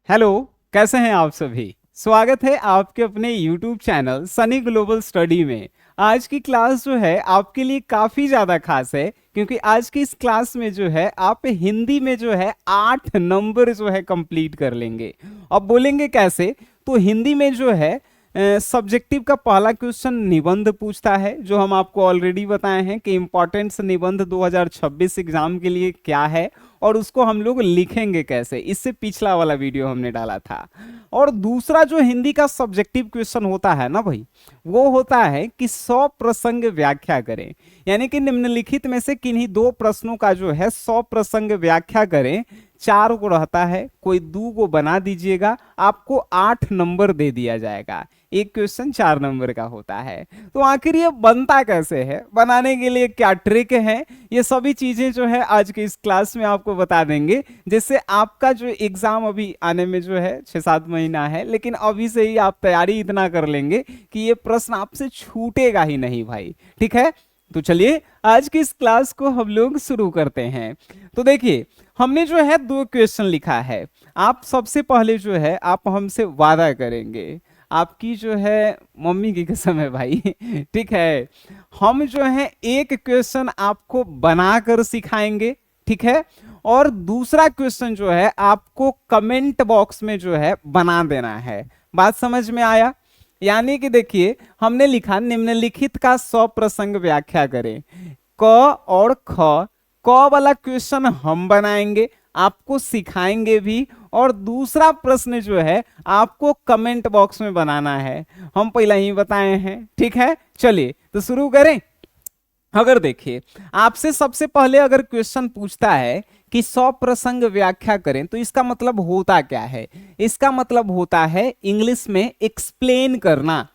Hello. कैसे हैं आप सभी। स्वागत है आपके अपने YouTube channel Sunny global study में। आज की क्लास जो है आपके लिए काफ़ी ज़्यादा खास है, क्योंकि आज की इस क्लास में जो है आप हिंदी में जो है 8 नंबर जो है कंप्लीट कर लेंगे। अब बोलेंगे कैसे, तो हिंदी में जो है सब्जेक्टिव का पहला क्वेश्चन निबंध पूछता है, जो हम आपको ऑलरेडी बताए हैं कि इम्पोर्टेंस निबंध 2026 एग्जाम के लिए क्या है और उसको हम लोग लिखेंगे कैसे। इससे पिछला वाला वीडियो हमने डाला था। और दूसरा जो हिंदी का सब्जेक्टिव क्वेश्चन होता है ना भाई, वो होता है कि 100 प्रसंग व्याख्या करें, यानी कि निम्नलिखित में से किन्हीं दो प्रश्नों का जो है 100 प्रसंग व्याख्या करें। 4 को रहता है, कोई 2 को बना दीजिएगा, आपको 8 नंबर दे दिया जाएगा। एक क्वेश्चन 4 नंबर का होता है। तो आखिर ये बनता कैसे है, बनाने के लिए क्या ट्रिक है, ये सभी चीजें जो है आज की इस क्लास में आपको बता देंगे, जिससे आपका जो एग्जाम अभी आने में जो है 6-7 महीना है, लेकिन अभी से ही आप तैयारी इतना कर लेंगे कि ये प्रश्न आपसे छूटेगा ही नहीं भाई। ठीक है, तो चलिए आज की इस क्लास को हम लोग शुरू करते हैं। तो देखिए, हमने जो है 2 क्वेश्चन लिखा है। आप सबसे पहले जो है आप हमसे वादा करेंगे, आपकी जो है मम्मी की कसम है भाई ठीक है, हम जो है एक क्वेश्चन आपको बनाकर सिखाएंगे। ठीक है, और दूसरा क्वेश्चन जो है आपको कमेंट बॉक्स में जो है बना देना है। बात समझ में आया? यानी कि देखिए, हमने लिखा निम्नलिखित का 100 प्रसंग व्याख्या करें। क और ख, क वाला क्वेश्चन हम बनाएंगे, आपको सिखाएंगे भी, और दूसरा प्रश्न जो है आपको कमेंट बॉक्स में बनाना है। हम पहले ही बताए हैं। ठीक है, चलिए तो शुरू करें। अगर देखिए, आपसे सबसे पहले अगर क्वेश्चन पूछता है कि 100 प्रसंग व्याख्या करें, तो इसका मतलब होता क्या है? इसका मतलब होता है इंग्लिश में एक्सप्लेन करना।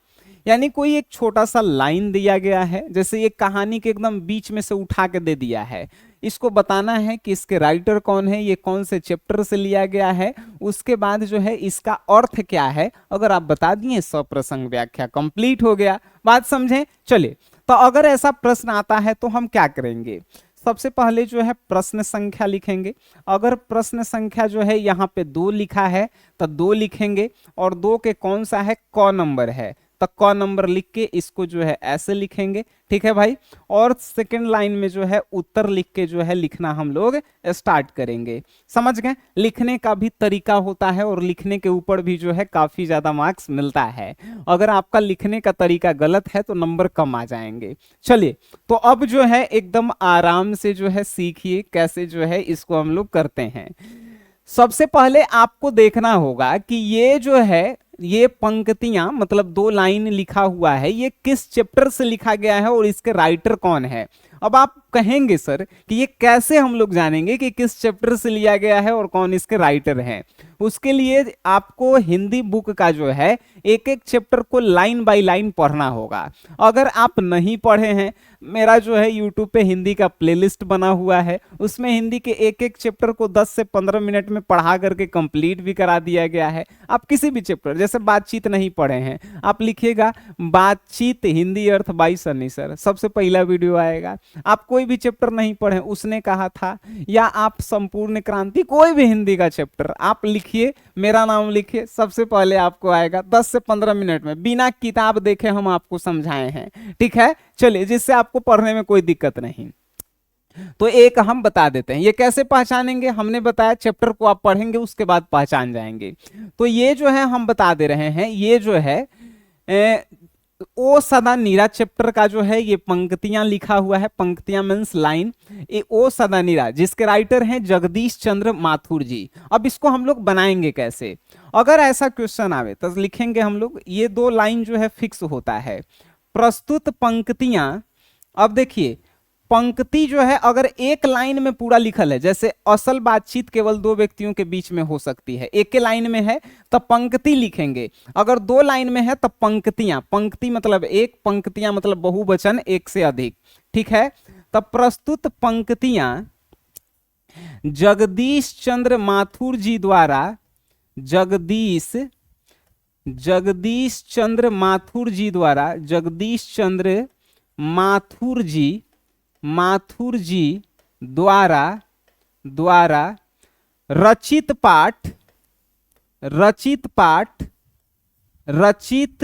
यानी कोई एक छोटा सा लाइन दिया गया है, जैसे ये कहानी के एकदम बीच में से उठा के दे दिया है, इसको बताना है कि इसके राइटर कौन है, ये कौन से चैप्टर से लिया गया है, उसके बाद जो है इसका अर्थ क्या है। अगर आप बता दिए 100 प्रसंग व्याख्या कंप्लीट हो गया। बात समझें? चलिए, तो अगर ऐसा प्रश्न आता है तो हम क्या करेंगे? सबसे पहले जो है प्रश्न संख्या लिखेंगे। अगर प्रश्न संख्या जो है यहाँ पे 2 लिखा है तो 2 लिखेंगे, और 2 के कौन सा है, क नंबर है, तो क नंबर लिख के इसको जो है ऐसे लिखेंगे। ठीक है भाई, और सेकंड लाइन में जो है उत्तर लिख के जो है लिखना हम लोग स्टार्ट करेंगे। समझ गए? लिखने का भी तरीका होता है, और लिखने के ऊपर भी जो है काफी ज्यादा मार्क्स मिलता है। अगर आपका लिखने का तरीका गलत है तो नंबर कम आ जाएंगे। चलिए, तो अब जो है एकदम आराम से जो है सीखिए कैसे जो है इसको हम लोग करते हैं। सबसे पहले आपको देखना होगा कि ये जो है, ये पंक्तियां मतलब 2 लाइन लिखा हुआ है, ये किस चैप्टर से लिखा गया है और इसके राइटर कौन है। अब आप कहेंगे सर कि ये कैसे हम लोग जानेंगे कि किस चैप्टर से लिया गया है और कौन इसके राइटर हैं। उसके लिए आपको हिंदी बुक का जो है एक एक चैप्टर को लाइन बाय लाइन पढ़ना होगा। अगर आप नहीं पढ़े हैं, मेरा जो है यूट्यूब पे हिंदी का प्लेलिस्ट बना हुआ है, उसमें हिंदी के एक एक चैप्टर को 10 से 15 मिनट में पढ़ा करके कंप्लीट भी करा दिया गया है। आप किसी भी चैप्टर, जैसे बातचीत नहीं पढ़े हैं, आप लिखिएगा बातचीत हिंदी अर्थ बाई सन्नी सर, सबसे पहला वीडियो आएगा। आप कोई भी चैप्टर नहीं पढ़े, उसने कहा था, या आप संपूर्ण क्रांति, कोई भी हिंदी का चैप्टर आप लिखिए, मेरा नाम लिखिए, सबसे पहले आपको आएगा। 10 से 15 मिनट में बिना किताब देखे हम आपको समझाए हैं। ठीक है, चलिए, जिससे आपको पढ़ने में कोई दिक्कत नहीं। तो एक हम बता देते हैं, ये कैसे पहचानेंगे। हमने बताया चैप्टर को आप पढ़ेंगे उसके बाद पहचान जाएंगे। तो ये जो है हम बता दे रहे हैं, ये जो है ओ सदा नीरा चैप्टर का जो है ये पंक्तियां लिखा हुआ है। पंक्तियां मींस लाइन। ये ओ सदा नीरा, जिसके राइटर हैं जगदीश चंद्र माथुर जी। अब इसको हम लोग बनाएंगे कैसे? अगर ऐसा क्वेश्चन आवे तो लिखेंगे हम लोग, ये 2 लाइन जो है फिक्स होता है। प्रस्तुत पंक्तियां, अब देखिए, पंक्ति जो है अगर एक लाइन में पूरा लिखल है, जैसे असल बातचीत केवल 2 व्यक्तियों के बीच में हो सकती है, एक के लाइन में है तो पंक्ति लिखेंगे। अगर 2 लाइन में है तो पंक्तियां, पंक्ति मतलब एक, पंक्तियां मतलब बहुवचन, एक से अधिक। ठीक है, तो प्रस्तुत पंक्तियां जगदीश चंद्र माथुर जी द्वारा, जगदीश चंद्र माथुर जी द्वारा, जगदीश चंद्र माथुर जी द्वारा रचित पाठ, रचित पाठ, रचित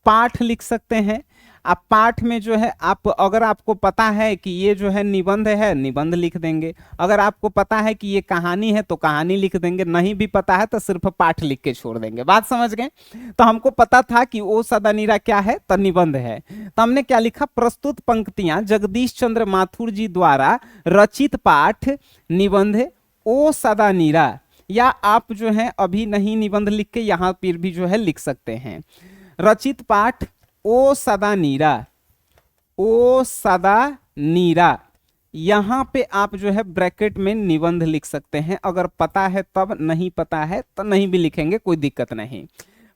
पाठ लिख सकते हैं। आप पाठ में जो है आप, अगर आपको पता है कि ये जो है निबंध है, निबंध लिख देंगे। अगर आपको पता है कि ये कहानी है तो कहानी लिख देंगे। नहीं भी पता है तो सिर्फ पाठ लिख के छोड़ देंगे। बात समझ गए? तो हमको पता था कि ओ सदा नीरा क्या है, तो निबंध है। तो हमने क्या लिखा, प्रस्तुत पंक्तियां जगदीश चंद्र माथुर जी द्वारा रचित पाठ निबंध ओ सदा नीरा। या आप जो है अभी नहीं निबंध लिख के यहां पर भी जो है लिख सकते हैं। रचित पाठ ओ सदा नीरा, ओ सदा नीरा। यहां पे आप जो है ब्रैकेट में निबंध लिख सकते हैं। अगर पता है तब, नहीं पता है तो नहीं भी लिखेंगे, कोई दिक्कत नहीं।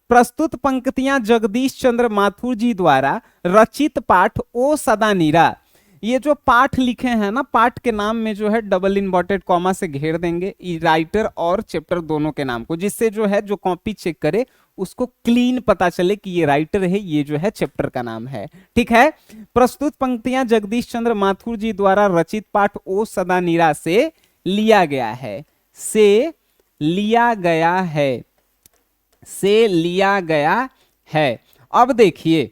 प्रस्तुत पंक्तियां जगदीश चंद्र माथुर जी द्वारा रचित पाठ ओ सदा नीरा। ये जो पाठ लिखे हैं ना, पाठ के नाम में जो है डबल इन्वर्टेड कॉमा से घेर देंगे राइटर और चैप्टर दोनों के नाम को, जिससे जो है जो कॉपी चेक करे उसको क्लीन पता चले कि ये राइटर है, ये जो है चैप्टर का नाम है। ठीक है। प्रस्तुत पंक्तियां जगदीश चंद्र माथुर जी द्वारा रचित पाठ ओ सदा नीरा से लिया गया है, से लिया गया है, से लिया गया है। अब देखिए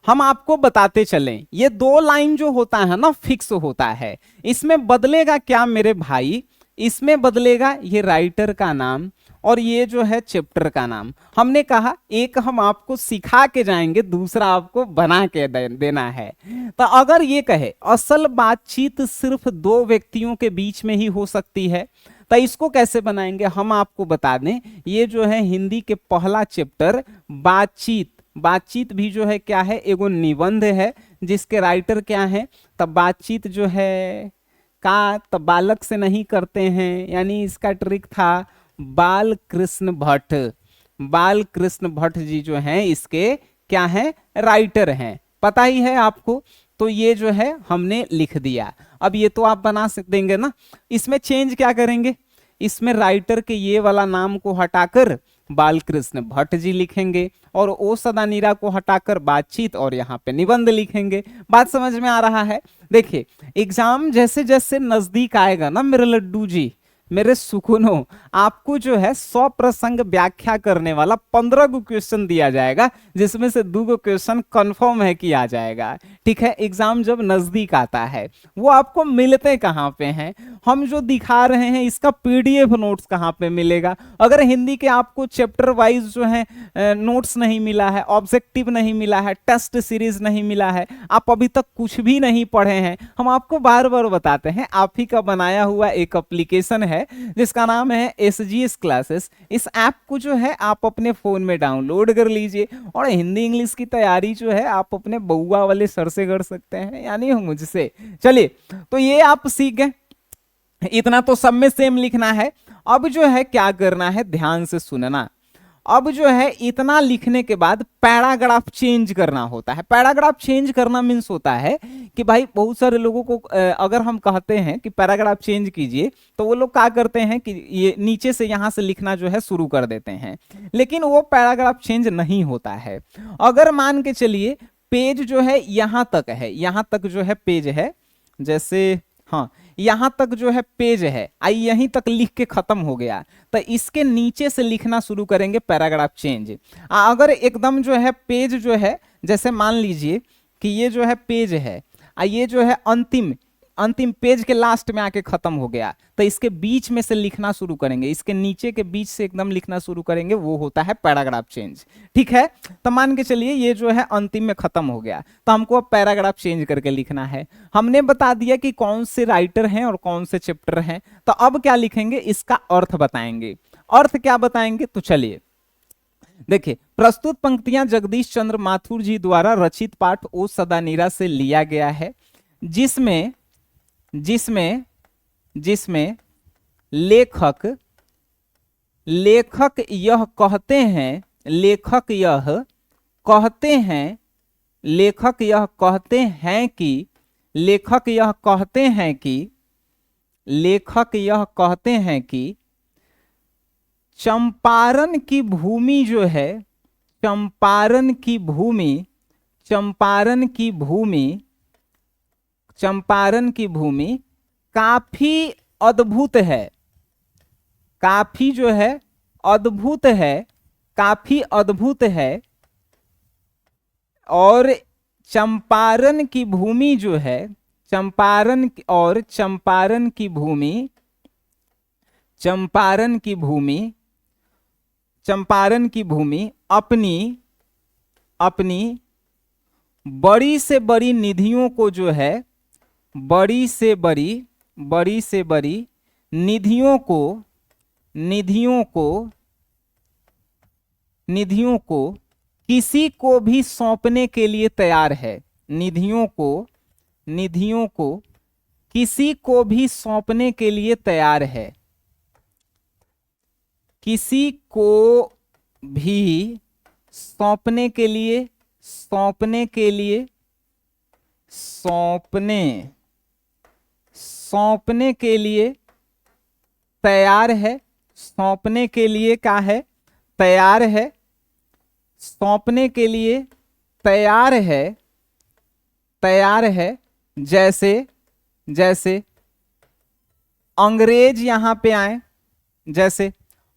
हम आपको बताते चलें, ये दो लाइन जो होता है ना फिक्स होता है। इसमें बदलेगा क्या मेरे भाई, इसमें बदलेगा ये राइटर का नाम और ये जो है चैप्टर का नाम। हमने कहा एक हम आपको सिखा के जाएंगे, दूसरा आपको बना के देना है। तो अगर ये कहे असल बातचीत सिर्फ दो व्यक्तियों के बीच में ही हो सकती है, तो इसको कैसे बनाएंगे हम आपको बता दें। ये जो है हिंदी के पहला चैप्टर बातचीत, बातचीत भी जो है क्या है, एगो निबंध है जिसके राइटर क्या है, तब बातचीत जो है का तब बालक से नहीं करते हैं, यानी इसका ट्रिक था बाल कृष्ण भट्ट। बाल कृष्ण भट्ट जी जो हैं इसके क्या हैं, राइटर हैं, पता ही है आपको। तो ये जो है हमने लिख दिया। अब ये तो आप बना देंगे ना। इसमें चेंज क्या करेंगे, इसमें राइटर के ये वाला नाम को हटाकर बालकृष्ण भट्ट जी लिखेंगे और ओ सदा नीरा को हटाकर बातचीत और यहाँ पे निबंध लिखेंगे। बात समझ में आ रहा है? देखिए एग्जाम जैसे जैसे नजदीक आएगा ना मेरे लड्डू जी, मेरे सुकुनो, आपको जो है 100 प्रसंग व्याख्या करने वाला 15 को क्वेश्चन दिया जाएगा, जिसमें से 2 क्वेश्चन कंफर्म है कि आ जाएगा। ठीक है। एग्जाम जब नजदीक आता है वो आपको मिलते कहाँ पे हैं, हम जो दिखा रहे हैं इसका पीडीएफ नोट्स कहाँ पे मिलेगा। अगर हिंदी के आपको चैप्टर वाइज जो है नोट्स नहीं मिला है, ऑब्जेक्टिव नहीं मिला है, टेस्ट सीरीज नहीं मिला है, आप अभी तक कुछ भी नहीं पढ़े हैं, हम आपको बार बार बताते हैं। आप ही का बनाया हुआ एक एप्लीकेशन है जिसका नाम है SGS क्लासेस। इस ऐप को जो है आप अपने फोन में डाउनलोड कर लीजिए और हिंदी इंग्लिश की तैयारी जो है आप अपने बउआ वाले सर से कर सकते हैं, यानी मुझसे। चलिए तो ये आप सीख गए, इतना तो सब में सेम लिखना है। अब जो है क्या करना है, ध्यान से सुनना। अब जो है इतना लिखने के बाद पैराग्राफ चेंज करना होता है। पैराग्राफ चेंज करना मीन्स होता है कि भाई बहुत सारे लोगों को अगर हम कहते हैं कि पैराग्राफ चेंज कीजिए तो वो लोग क्या करते हैं कि ये नीचे से यहां से लिखना जो है शुरू कर देते हैं, लेकिन वो पैराग्राफ चेंज नहीं होता है। अगर मान के चलिए पेज जो है यहां तक है, यहां तक जो है पेज है, जैसे हाँ यहां तक जो है पेज है, आई यहीं तक लिख के खत्म हो गया, तो इसके नीचे से लिखना शुरू करेंगे पैराग्राफ चेंज। अगर एकदम जो है पेज जो है, जैसे मान लीजिए कि ये जो है पेज है, ये जो है अंतिम पेज के लास्ट में आके खत्म हो गया, तो इसके बीच में से लिखना शुरू करेंगे, इसके नीचे के बीच से एकदम लिखना शुरू करेंगे, वो होता है पैराग्राफ चेंज। ठीक है। तो मान के चलिए ये जो है अंतिम में खत्म हो गया, तो हमको अब पैराग्राफ चेंज करके लिखना है। हमने बता दिया कि कौन से राइटर हैं और कौन से चैप्टर हैं, तो अब क्या लिखेंगे, इसका अर्थ बताएंगे। अर्थ क्या बताएंगे, तो चलिए देखिए, प्रस्तुत पंक्तियां जगदीश चंद्र माथुर जी द्वारा रचित पाठ ओ सदा नीरा से लिया गया है, जिसमें जिसमें जिसमें लेखक यह कहते हैं, लेखक यह कहते हैं कि चंपारण की भूमि जो है, चंपारण की भूमि काफी अद्भुत है, काफी जो है अद्भुत है, काफी अद्भुत है। और चंपारण की भूमि जो है, चंपारण और चंपारण की भूमि, चंपारण की भूमि, चंपारण की भूमि अपनी अपनी बड़ी से बड़ी निधियों को जो है, बड़ी से बड़ी निधियों को निधियों को निधियों को किसी को भी सौंपने के लिए तैयार है। निधियों को किसी को भी सौंपने के लिए तैयार है। किसी को भी सौंपने के लिए सौंपने के लिए तैयार है। सौंपने के लिए क्या है? तैयार है। सौंपने के लिए तैयार है, तैयार है। जैसे जैसे अंग्रेज यहां पे आए, जैसे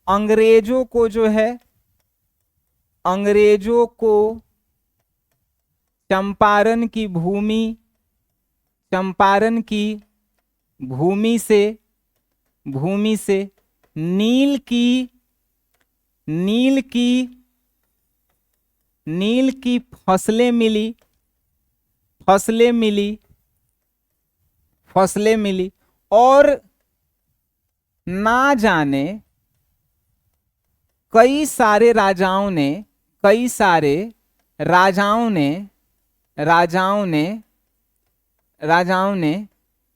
अंग्रेजों को जो है, अंग्रेजों को चंपारण की भूमि, चंपारण की भूमि से नील की फसलें मिली और ना जाने कई सारे राजाओं ने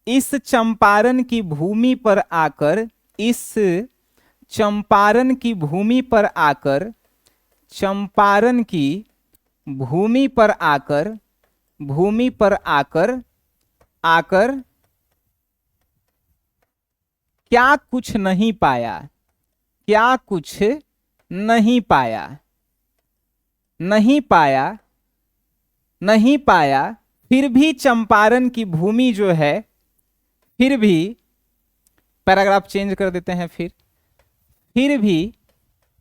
इस चंपारण की भूमि पर आकर, इस चंपारण की भूमि पर आकर, चंपारण की भूमि पर आकर क्या कुछ नहीं पाया, क्या कुछ नहीं पाया, नहीं पाया। फिर भी चंपारण की भूमि जो है, फिर भी पैराग्राफ चेंज कर देते हैं, फिर भी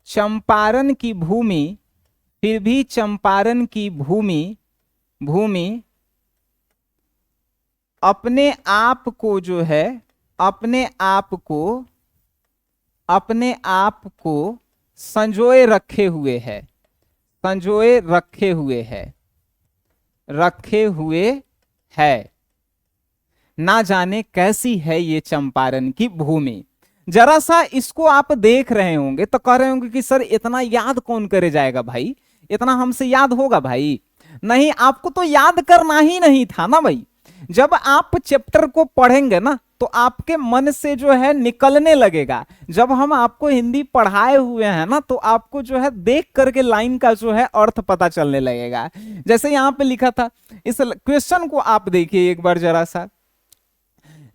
चंपारण की भूमि, फिर भी चंपारण की भूमि अपने आप को जो है, अपने आप को संजोए रखे हुए है, संजोए रखे हुए है। ना जाने कैसी है ये चंपारण की भूमि। जरा सा इसको आप देख रहे होंगे तो कह रहे होंगे कि सर इतना याद कौन करे जाएगा भाई, इतना हमसे याद होगा भाई? नहीं, आपको तो याद करना ही नहीं था ना भाई। जब आप चैप्टर को पढ़ेंगे ना तो आपके मन से जो है निकलने लगेगा। जब हम आपको हिंदी पढ़ाए हुए हैं ना तो आपको जो है देख करके लाइन का जो है अर्थ पता चलने लगेगा। जैसे यहां पे लिखा था, इस क्वेश्चन को आप देखिए एक बार जरा सा।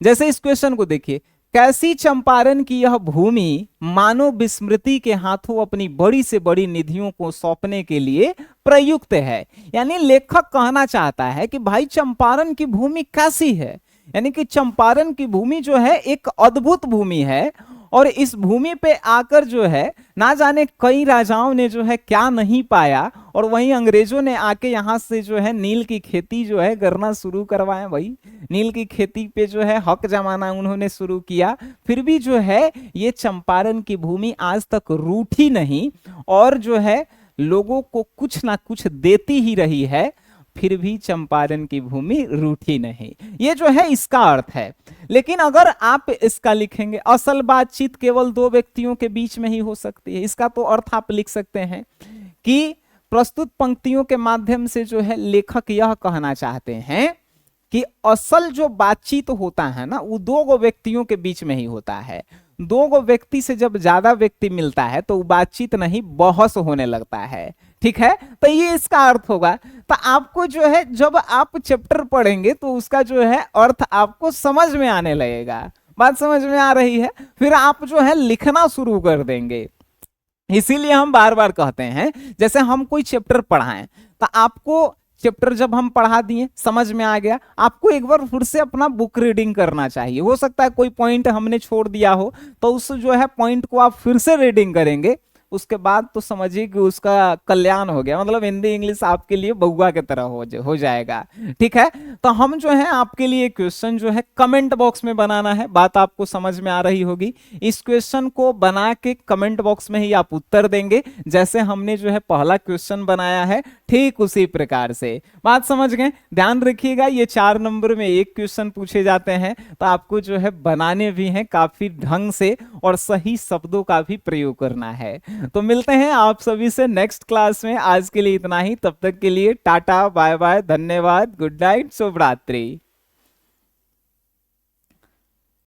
जैसे इस क्वेश्चन को देखिए, कैसी चंपारण की यह भूमि मानव विस्मृति के हाथों अपनी बड़ी से बड़ी निधियों को सौंपने के लिए प्रयुक्त है। यानी लेखक कहना चाहता है कि भाई चंपारण की भूमि कैसी है, यानी कि चंपारण की भूमि जो है एक अद्भुत भूमि है। और इस भूमि पे आकर जो है ना जाने कई राजाओं ने जो है क्या नहीं पाया, और वहीं अंग्रेजों ने आके यहाँ से जो है नील की खेती जो है करना शुरू करवाया। भाई नील की खेती पे जो है हक जमाना उन्होंने शुरू किया। फिर भी जो है ये चंपारण की भूमि आज तक रूठी नहीं और जो है लोगों को कुछ ना कुछ देती ही रही है। फिर भी चंपारण की भूमि रूठी नहीं, ये जो है इसका अर्थ है। लेकिन अगर आप इसका लिखेंगे, असल बातचीत केवल दो व्यक्तियों के बीच में ही हो सकती है, इसका तो अर्थ आप लिख सकते हैं कि प्रस्तुत पंक्तियों के माध्यम से जो है लेखक यह कहना चाहते हैं कि असल जो बातचीत होता है ना वो दो व्यक्तियों के बीच में ही होता है। दो व्यक्ति से जब ज्यादा व्यक्ति मिलता है तो बातचीत नहीं बहस होने लगता है। ठीक है, तो ये इसका अर्थ होगा। तो आपको जो है जब आप चैप्टर पढ़ेंगे तो उसका जो है अर्थ आपको समझ में आने लगेगा। बात समझ में आ रही है? फिर आप जो है लिखना शुरू कर देंगे। इसीलिए हम बार बार कहते हैं, जैसे हम कोई चैप्टर पढ़ाएं तो आपको चैप्टर जब हम पढ़ा दिए समझ में आ गया, आपको एक बार फिर से अपना बुक रीडिंग करना चाहिए। हो सकता है कोई पॉइंट हमने छोड़ दिया हो तो उस जो है पॉइंट को आप फिर से रीडिंग करेंगे उसके बाद तो समझिए कि उसका कल्याण हो गया, मतलब हिंदी इंग्लिश आपके लिए बउआ की तरह हो जाएगा। ठीक है, तो हम जो है आपके लिए क्वेश्चन जो है कमेंट बॉक्स में बनाना है, बात आपको समझ में आ रही होगी। इस क्वेश्चन को बना के कमेंट बॉक्स में ही आप उत्तर देंगे, जैसे हमने जो है पहला क्वेश्चन बनाया है ठीक उसी प्रकार से। बात समझ गए? ध्यान रखिएगा, ये 4 नंबर में एक क्वेश्चन पूछे जाते हैं, तो आपको जो है बनाने भी हैं काफी ढंग से और सही शब्दों का भी प्रयोग करना है। तो मिलते हैं आप सभी से नेक्स्ट क्लास में, आज के लिए इतना ही, तब तक के लिए टाटा बाय बाय, धन्यवाद, गुड नाइट, शुभ रात्रि।